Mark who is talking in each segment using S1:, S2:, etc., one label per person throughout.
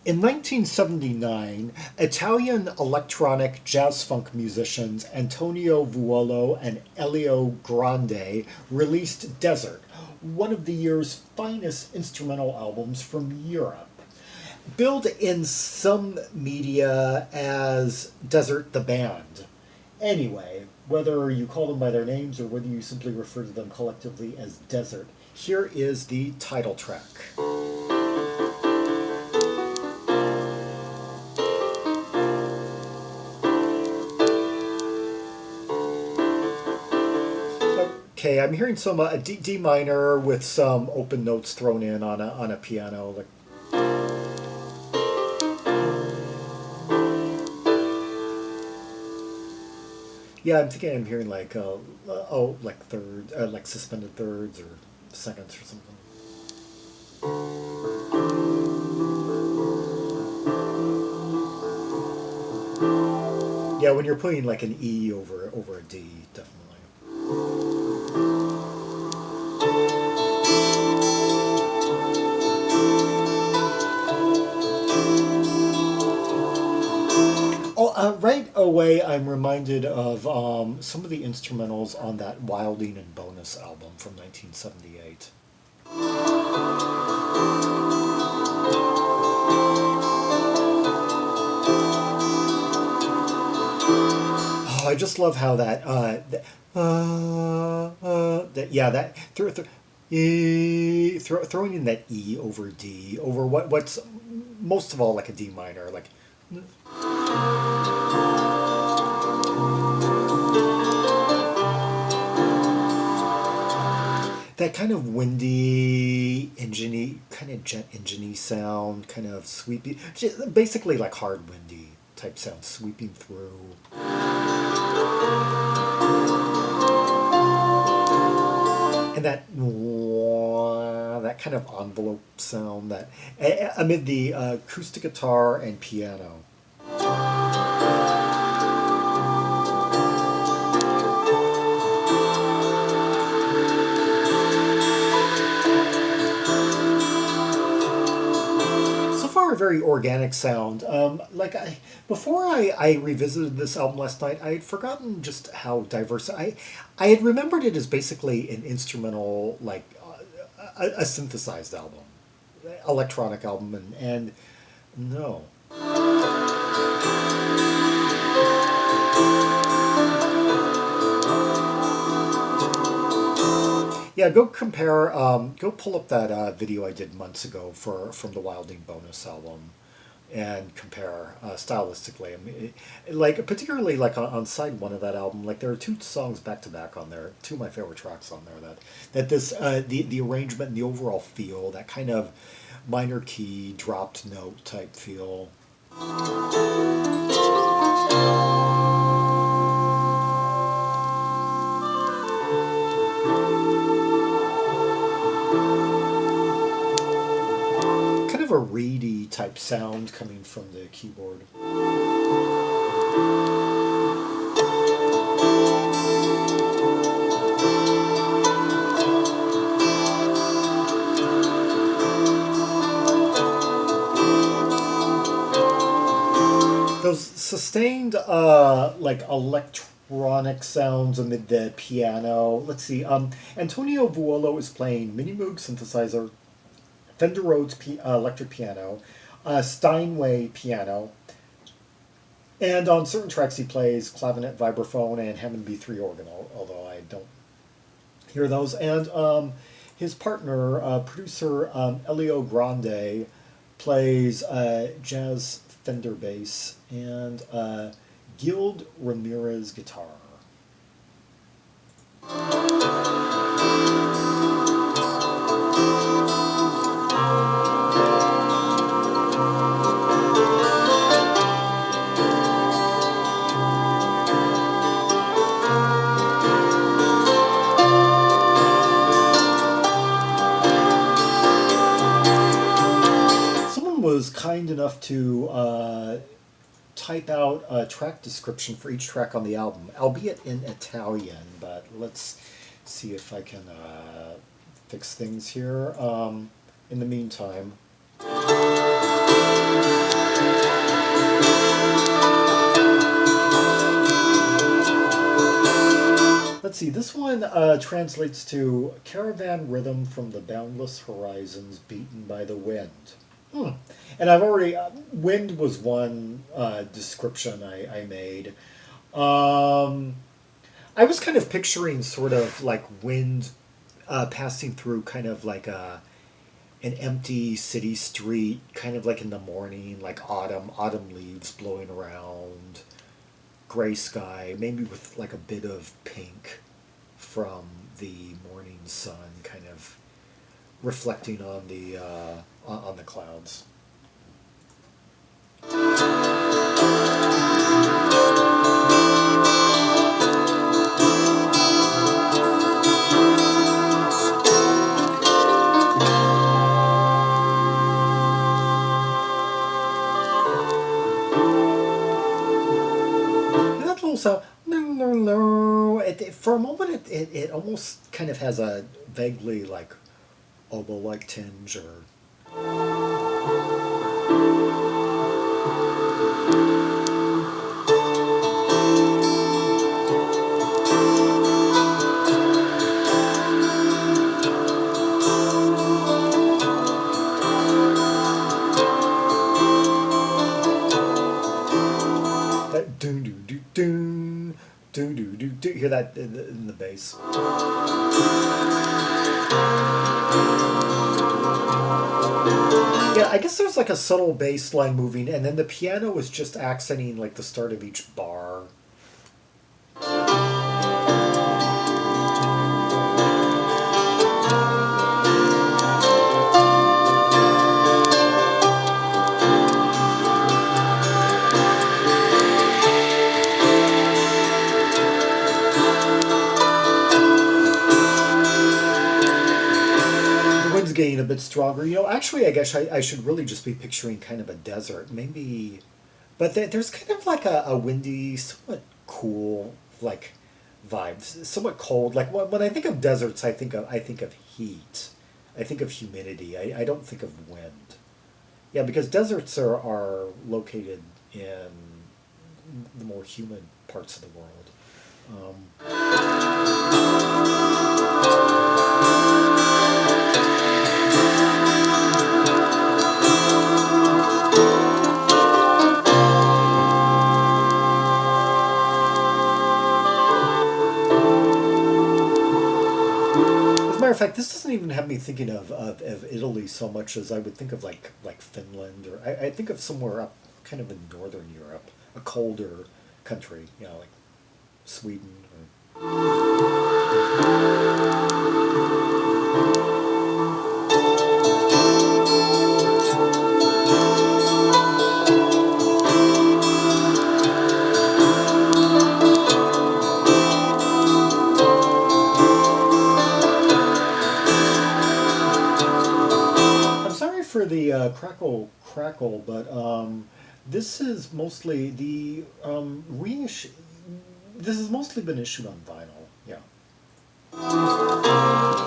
S1: In 1979, Italian electronic jazz funk musicians Antonio Vuolo and Elio Grande released Desert, one of the year's finest instrumental albums from Europe. Billed in some media as Desert the Band. Anyway, whether you call them by their names or whether you simply refer to them collectively as Desert, here is the title track. Okay, I'm hearing some D minor with some open notes thrown in on a piano. Like, yeah, I'm thinking I'm hearing like like third, like suspended thirds or seconds or something. Yeah, when you're putting like an E over a D, definitely. Oh, right away, I'm reminded of some of the instrumentals on that Wilding and Bonus album from 1978. Oh, I just love how yeah, throwing in that E over D over what's most of all like a D minor, like. That kind of windy, engine kind of jet engine sound, kind of sweepy, basically like hard windy type sound sweeping through. And that kind of envelope sound that amid the acoustic guitar and piano. A very organic sound. Before I revisited this album last night, I had forgotten just how diverse. I had remembered it as basically an instrumental, like a synthesized album, electronic album, and no. Yeah, go compare. Go pull up that video I did months ago from the Wilding Bonus album, and compare stylistically. I mean, like particularly like on side one of that album, like there are two songs back to back on there. Two of my favorite tracks on there. That this the arrangement and the overall feel, that kind of minor key dropped note type feel. Kind of a reedy type sound coming from the keyboard. Those sustained like electronic sounds amid the piano. Let's see. Antonio Vuolo is playing mini Moog synthesizer, Fender Rhodes electric piano, Steinway piano, and on certain tracks he plays clavinet, vibraphone, and Hammond B3 organ, although I don't hear those. And his partner, producer Elio Grande, plays jazz Fender bass and Guild Ramirez guitar. Was kind enough to type out a track description for each track on the album, albeit in Italian, but let's see if I can fix things here. In the meantime. let's see. This one translates to caravan rhythm from the boundless horizons beaten by the wind. Hmm. And I've already, wind was one description I made. Um, I was kind of picturing sort of like wind passing through kind of like an empty city street, kind of like in the morning, like autumn leaves blowing around, gray sky, maybe with like a bit of pink from the morning sun, kind of reflecting on the clouds. And that little sound, for a moment, it almost kind of has a vaguely like oboe-like tinge, or that doon doo doo doon, doon doo doo doo. Hear that in the bass. Yeah, I guess there's like a subtle bass line moving, and then the piano is just accenting like the start of each bar. The wind's getting a bit stronger. Actually, I guess I should really just be picturing kind of a desert, maybe. But there's kind of like a windy, somewhat cool, like vibes, somewhat cold. Like when I think of deserts, I think of heat. I think of humidity. I don't think of wind. Yeah, because deserts are located in the more humid parts of the world. As a matter of fact, this doesn't even have me thinking of Italy so much as I would think of like Finland, or I think of somewhere up kind of in northern Europe, a colder country, like Sweden. I'm sorry for the crackle, but this is mostly the reissue. This has mostly been issued on vinyl. Yeah,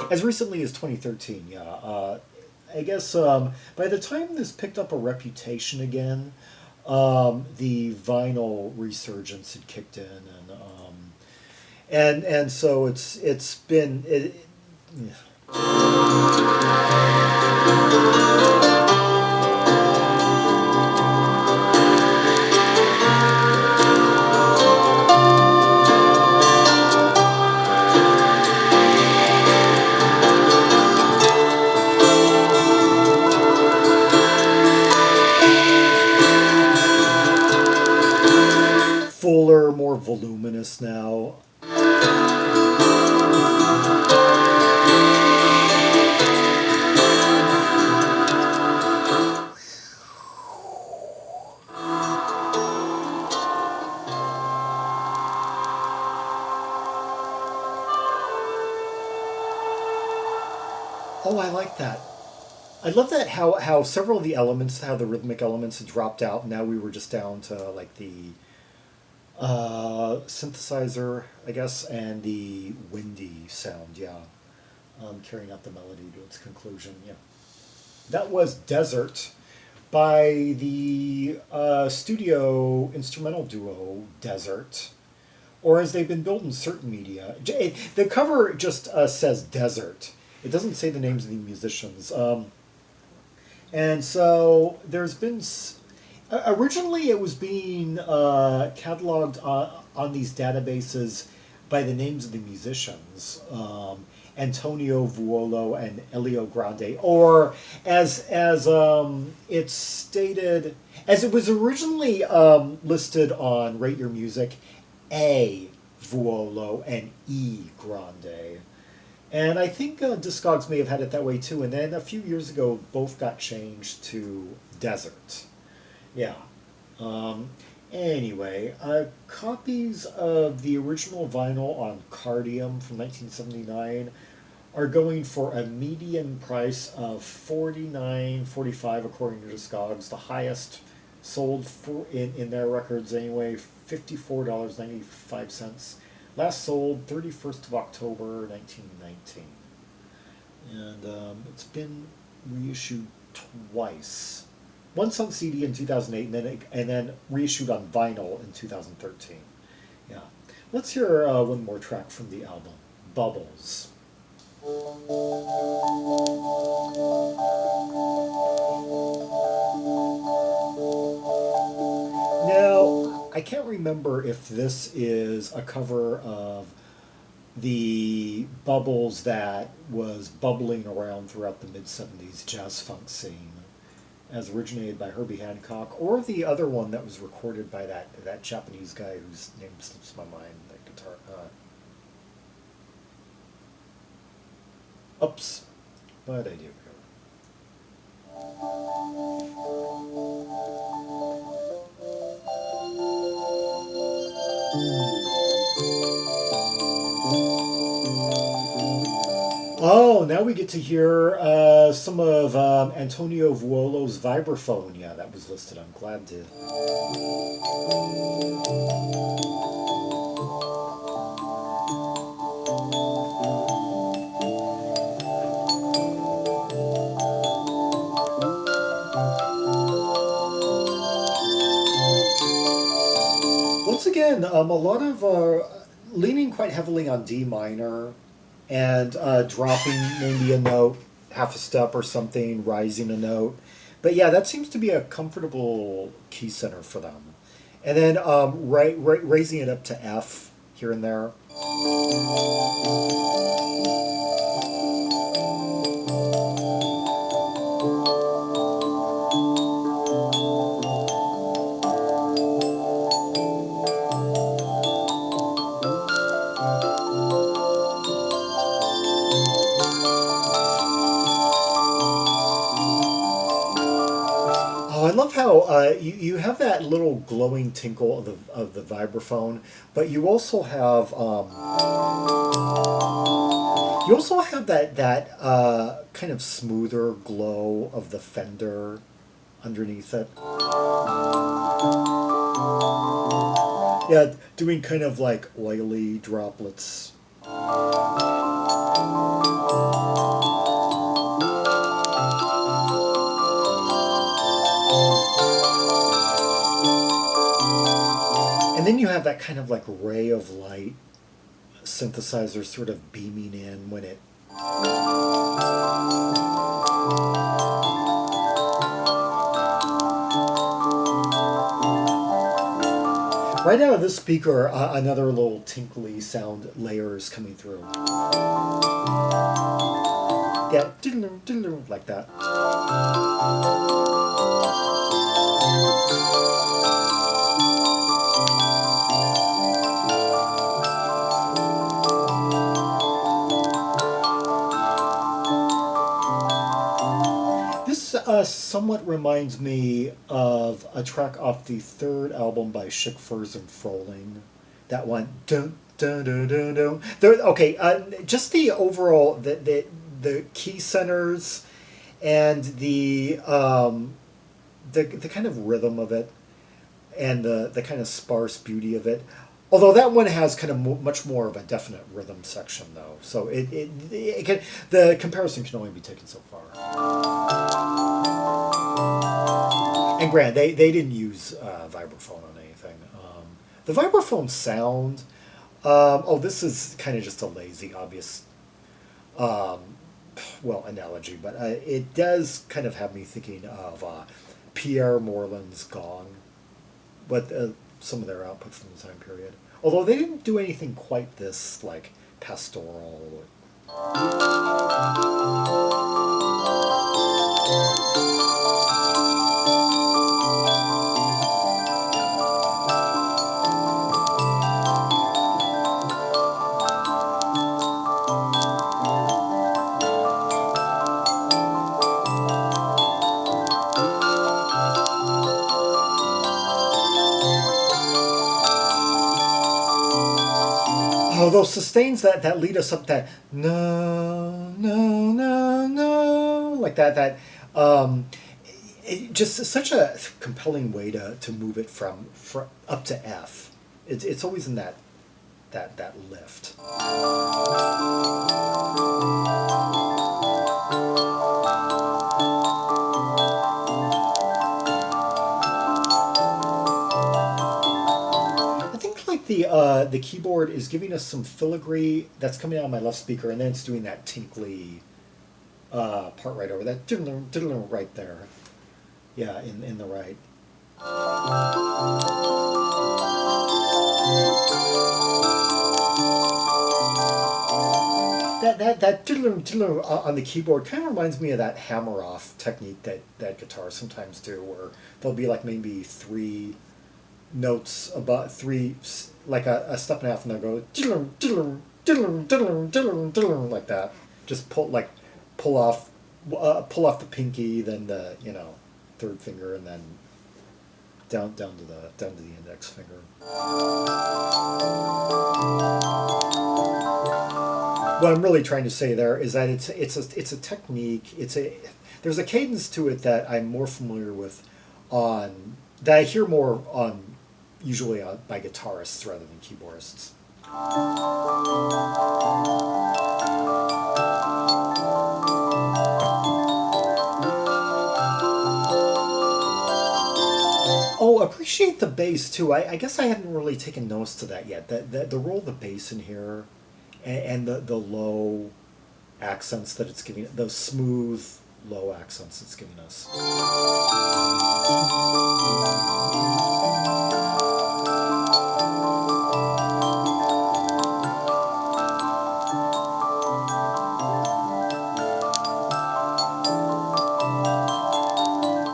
S1: as recently as 2013. Yeah, I guess by the time this picked up a reputation again, the vinyl resurgence had kicked in, and so it's been yeah. Fuller, more voluminous now. Oh, I like that. I love that how several of the elements, how the rhythmic elements had dropped out, and now we were just down to like the synthesizer, I guess, and the windy sound, yeah. Carrying out the melody to its conclusion, yeah. That was Desert by the studio instrumental duo Desert, or as they've been built in certain media. The cover just says desert. It doesn't say the names of the musicians. And so there's been... Originally, it was being cataloged on these databases by the names of the musicians. Antonio Vuolo and Elio Grande, or as it's stated, as it was originally listed on Rate Your Music, A Vuolo and E Grande. And I think Discogs may have had it that way too, and then a few years ago both got changed to Desert. Yeah. Anyway, copies of the original vinyl on Cardium from 1979 are going for a median price of $49.45 according to Discogs. The highest sold for in their records anyway, $54.95. Last sold 31st of October 1919. And it's been reissued twice. Once on CD in 2008, and then reissued on vinyl in 2013. Yeah. Let's hear one more track from the album, Bubbles. Now, I can't remember if this is a cover of the Bubbles that was bubbling around throughout the mid-70s jazz funk scene, as originated by Herbie Hancock, or the other one that was recorded by that Japanese guy whose name slips my mind, that guitar. Oops, but I do. Oh, now we get to hear some of Antonio Vuolo's vibraphone. Yeah, that was listed. I'm glad to. Once again, a lot of leaning quite heavily on D minor, and dropping maybe a note, half a step or something, rising a note. But yeah, that seems to be a comfortable key center for them. And then raising it up to F here and there. I love how you have that little glowing tinkle of the vibraphone, but you also have that kind of smoother glow of the Fender underneath it. Yeah, doing kind of like oily droplets. And then you have that kind of like ray of light synthesizer sort of beaming in when it... Right out of this speaker, another little tinkly sound layer is coming through. Yeah, like that. This somewhat reminds me of a track off the third album by Schick Furs and Froling. That one, dun dun dun dun dun. Okay, just the overall the key centers and the kind of rhythm of it, and the kind of sparse beauty of it. Although that one has kind of much more of a definite rhythm section, though, so the comparison can only be taken so far. And granted, they didn't use vibraphone on anything. The vibraphone sound, Oh, this is kind of just a lazy, obvious, um, well, analogy, but it does kind of have me thinking of Pierre Morland's Gong, but some of their output from the time period. Although they didn't do anything quite this, like, pastoral. Oh, those sustains that lead us up that no no no no like um, just such a compelling way to move it from up to F. It's always in that lift. I think like the keyboard is giving us some filigree that's coming out of my left speaker, and then it's doing that tinkly part right over that diddle diddle right there. Yeah, in the right. That diddler diddler on the keyboard kind of reminds me of that hammer off technique that guitars sometimes do, where there'll be like maybe three notes about three, like a step and a half, and they'll go diddler diddler diddler diddler diddler diddler like that. Just pull off pull off the pinky, then the third finger, and then down to the index finger. What I'm really trying to say there is that it's a technique. There's a cadence to it that I'm more familiar with on that I hear more on usually by guitarists rather than keyboardists. Oh, appreciate the bass too. I guess I hadn't really taken notice to that yet. The role of the bass in here, and the low accents that it's giving, those smooth low accents it's giving us.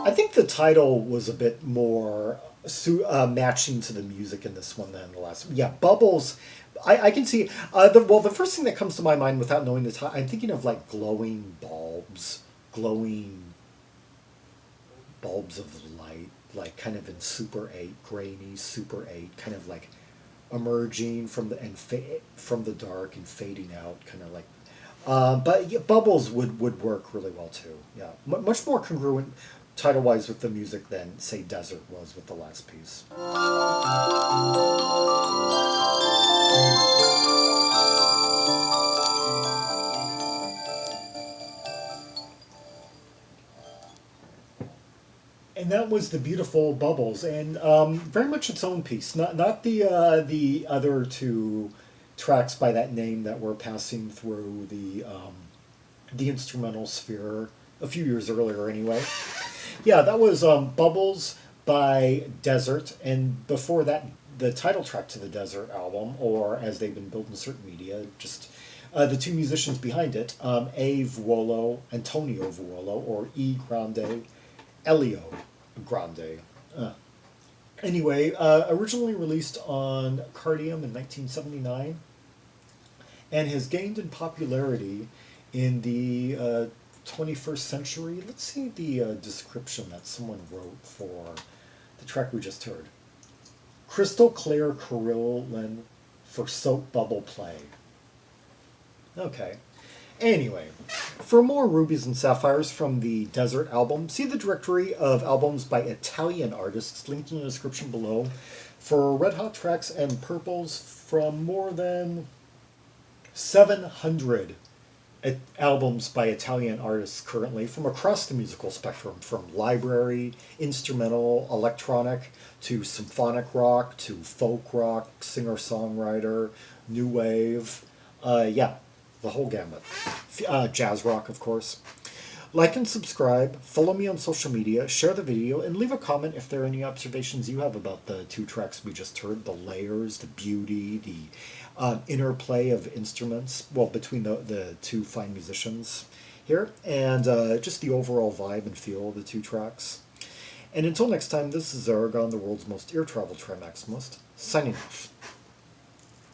S1: I think the title was a bit more matching to the music in this one than the last. Yeah, Bubbles. I can see. The first thing that comes to my mind without knowing the title, I'm thinking of like glowing bulbs of light, like kind of in Super 8, grainy Super 8, kind of like emerging from from the dark and fading out, kind of like. But yeah, Bubbles would work really well too. Yeah, much more congruent title-wise with the music than say Desert was with the last piece. And that was the beautiful Bubbles, and very much its own piece. Not the other two tracks by that name that were passing through the instrumental sphere a few years earlier, anyway. Yeah, that was Bubbles by Desert, and before that, the title track to the Desert album, or as they've been billed in certain media, just the two musicians behind it, A. Vuolo, Antonio Vuolo, or E. Grande, Elio Grande. Anyway, originally released on Cardium in 1979, and has gained in popularity in the 21st century. Let's see the description that someone wrote for the track we just heard. Crystal clear carillon for soap bubble play. Okay. Anyway, for more rubies and sapphires from the Desert album, see the directory of albums by Italian artists linked in the description below for red hot tracks and purples from more than 700 albums by Italian artists currently from across the musical spectrum, from library, instrumental, electronic, to symphonic rock, to folk rock, singer-songwriter, new wave, yeah, the whole gamut. Jazz rock, of course. Like and subscribe, follow me on social media, share the video, and leave a comment if there are any observations you have about the two tracks we just heard, the layers, the beauty, the interplay of instruments, well, between the two fine musicians here, and just the overall vibe and feel of the two tracks. And until next time, this is Zaragon, the world's most ear travel trimaximalist, signing off.